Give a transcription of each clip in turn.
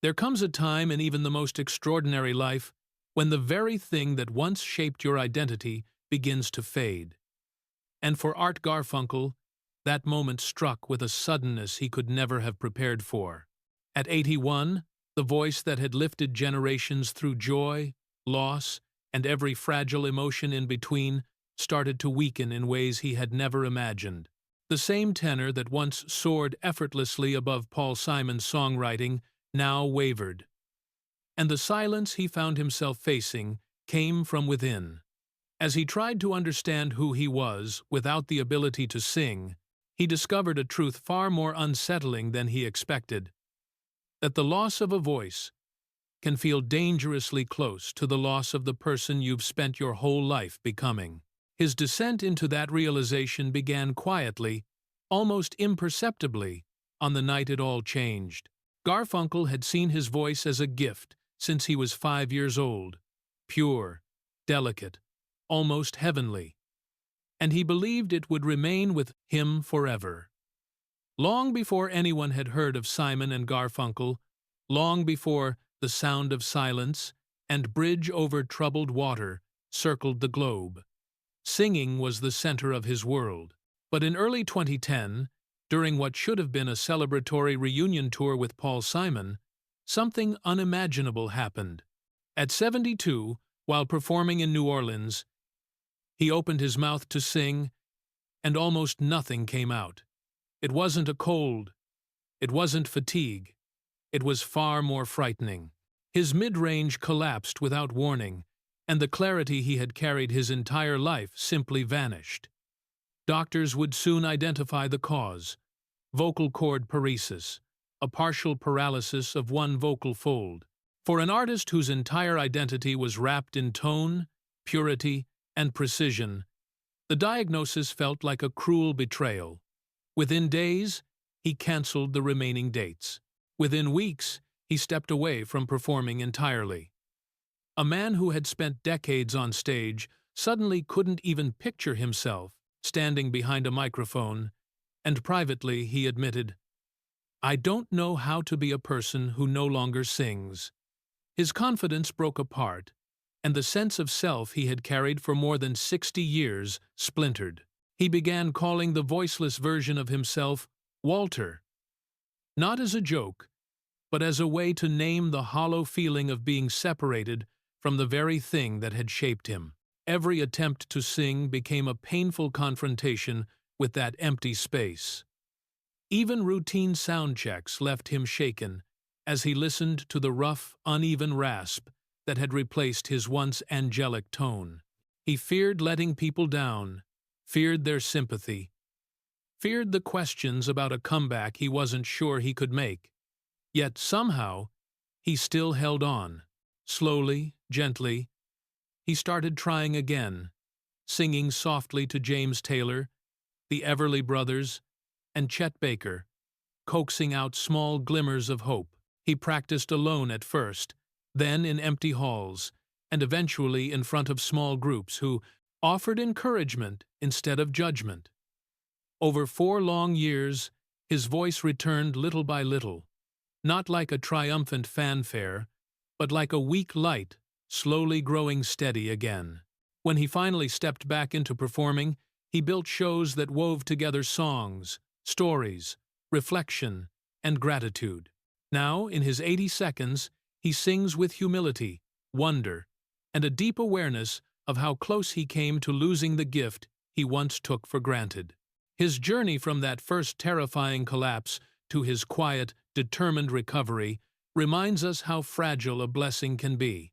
There comes a time in even the most extraordinary life when the very thing that once shaped your identity begins to fade. And for Art Garfunkel, that moment struck with a suddenness he could never have prepared for. At 81, the voice that had lifted generations through joy, loss, and every fragile emotion in between started to weaken in ways he had never imagined. The same tenor that once soared effortlessly above Paul Simon's songwriting now wavered. And the silence he found himself facing came from within. As he tried to understand who he was without the ability to sing, he discovered a truth far more unsettling than he expected: that the loss of a voice can feel dangerously close to the loss of the person you've spent your whole life becoming. His descent into that realization began quietly, almost imperceptibly, on the night it all changed. Garfunkel had seen his voice as a gift since he was 5 years old, pure, delicate, almost heavenly, and he believed it would remain with him forever. Long before anyone had heard of Simon and Garfunkel, long before The Sound of Silence and Bridge Over Troubled Water circled the globe, singing was the center of his world. But in early 2010, during what should have been a celebratory reunion tour with Paul Simon, something unimaginable happened. At 72, while performing in New Orleans, he opened his mouth to sing, and almost nothing came out. It wasn't a cold. It wasn't fatigue. It was far more frightening. His mid-range collapsed without warning, and the clarity he had carried his entire life simply vanished. Doctors would soon identify the cause: vocal cord paresis, a partial paralysis of one vocal fold. For an artist whose entire identity was wrapped in tone, purity, and precision, the diagnosis felt like a cruel betrayal. Within days, he canceled the remaining dates. Within weeks, he stepped away from performing entirely. A man who had spent decades on stage suddenly couldn't even picture himself standing behind a microphone, and privately he admitted, "I don't know how to be a person who no longer sings." His confidence broke apart, and the sense of self he had carried for more than 60 years splintered. He began calling the voiceless version of himself Walter, not as a joke, but as a way to name the hollow feeling of being separated from the very thing that had shaped him. Every attempt to sing became a painful confrontation with that empty space. Even routine sound checks left him shaken as he listened to the rough, uneven rasp that had replaced his once angelic tone. He feared letting people down, feared their sympathy, feared the questions about a comeback he wasn't sure he could make. Yet somehow, he still held on. Slowly, gently, he started trying again, singing softly to James Taylor, the Everly Brothers, and Chet Baker, coaxing out small glimmers of hope. He practiced alone at first, then in empty halls, and eventually in front of small groups who offered encouragement instead of judgment. Over 4 long years, his voice returned little by little, not like a triumphant fanfare, but like a weak light, slowly growing steady again. When he finally stepped back into performing, he built shows that wove together songs, stories, reflection, and gratitude. Now, in his 80 seconds, he sings with humility, wonder, and a deep awareness of how close he came to losing the gift he once took for granted. His journey from that first terrifying collapse to his quiet, determined recovery reminds us how fragile a blessing can be,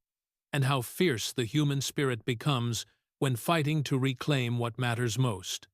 and how fierce the human spirit becomes when fighting to reclaim what matters most.